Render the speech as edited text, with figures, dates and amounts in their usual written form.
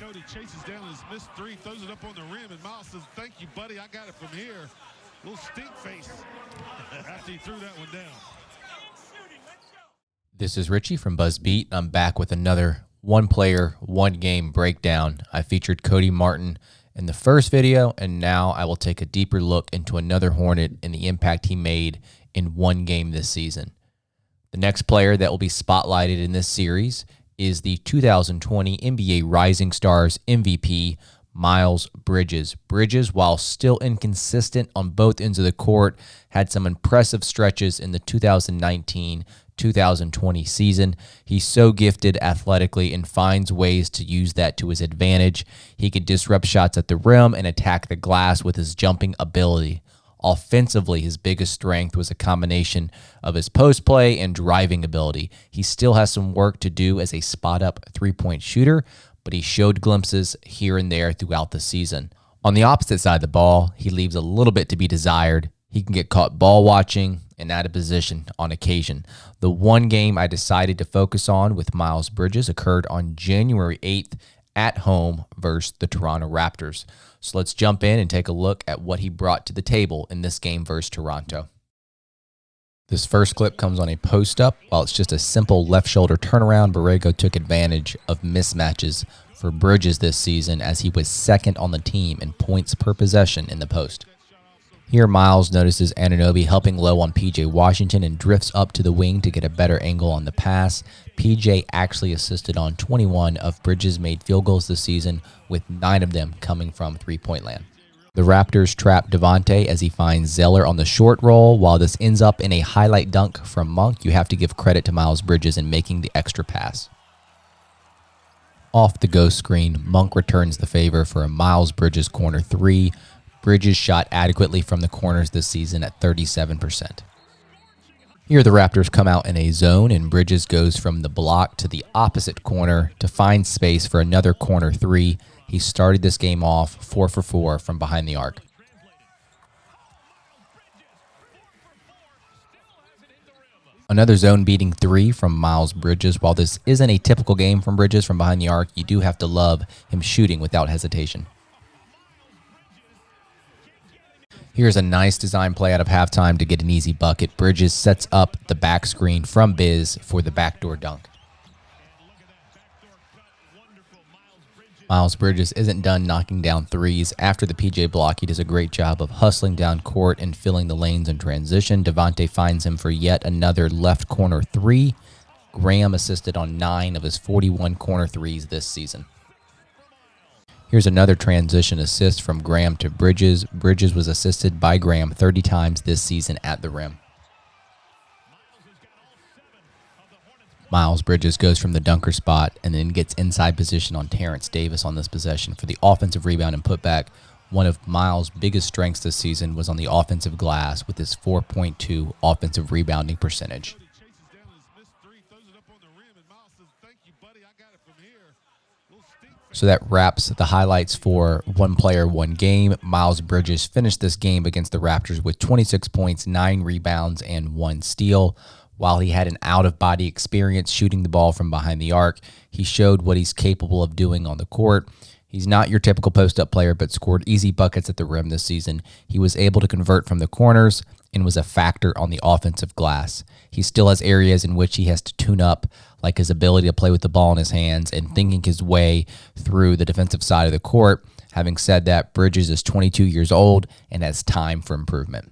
Cody chases down his missed three, throws it up on the rim, and Miles says, "Thank you, buddy. I got it from here." Little stink face after he threw that one down. This is Richie from BuzzBeat. I'm back with another one-player, one-game breakdown. I featured Cody Martin in the first video, and now I will take a deeper look into another Hornet and the impact he made in one game this season. The next player that will be spotlighted in this series is the 2020 NBA Rising Stars MVP, Miles Bridges. Bridges, while still inconsistent on both ends of the court, had some impressive stretches in the 2019-2020 season. He's so gifted athletically and finds ways to use that to his advantage. He could disrupt shots at the rim and attack the glass with his jumping ability. Offensively, his biggest strength was a combination of his post play and driving ability. He still has some work to do as a spot-up three-point shooter, but he showed glimpses here and there throughout the season. On the opposite side of the ball, he leaves a little bit to be desired. He can get caught ball watching and out of position on occasion. The one game I decided to focus on with Miles Bridges occurred on January 8th at home versus the Toronto Raptors. So let's jump in and take a look at what he brought to the table in this game versus Toronto. This first clip comes on a post-up. While it's just a simple left shoulder turnaround, Borrego took advantage of mismatches for Bridges this season as he was second on the team in points per possession in the post. Here, Miles notices Anunoby helping low on P.J. Washington and drifts up to the wing to get a better angle on the pass. P.J. actually assisted on 21 of Bridges' made field goals this season, with 9 of them coming from three-point land. The Raptors trap Devontae as he finds Zeller on the short roll. While this ends up in a highlight dunk from Monk, you have to give credit to Miles Bridges in making the extra pass. Off the ghost screen, Monk returns the favor for a Miles Bridges corner three. Bridges shot adequately from the corners this season at 37%. Here the Raptors come out in a zone and Bridges goes from the block to the opposite corner to find space for another corner three. He started this game off 4 for 4 from behind the arc. Another zone-beating three from Miles Bridges. While this isn't a typical game from Bridges from behind the arc, you do have to love him shooting without hesitation. Here's a nice design play out of halftime to get an easy bucket. Bridges sets up the back screen from Biz for the backdoor dunk. Miles Bridges isn't done knocking down threes. After the PJ block, he does a great job of hustling down court and filling the lanes in transition. Devontae finds him for yet another left corner three. Graham assisted on 9 of his 41 corner threes this season. Here's another transition assist from Graham to Bridges. Bridges was assisted by Graham 30 times this season at the rim. Miles Bridges goes from the dunker spot and then gets inside position on Terrence Davis on this possession for the offensive rebound and putback. One of Miles' biggest strengths this season was on the offensive glass with his 4.2 offensive rebounding percentage. So that wraps the highlights for one player, one game. Miles Bridges finished this game against the Raptors with 26 points, 9 rebounds, and 1 steal. While he had an out-of-body experience shooting the ball from behind the arc, he showed what he's capable of doing on the court. He's not your typical post-up player, but scored easy buckets at the rim this season. He was able to convert from the corners and was a factor on the offensive glass. He still has areas in which he has to tune up, like his ability to play with the ball in his hands and thinking his way through the defensive side of the court. Having said that, Bridges is 22 years old and has time for improvement.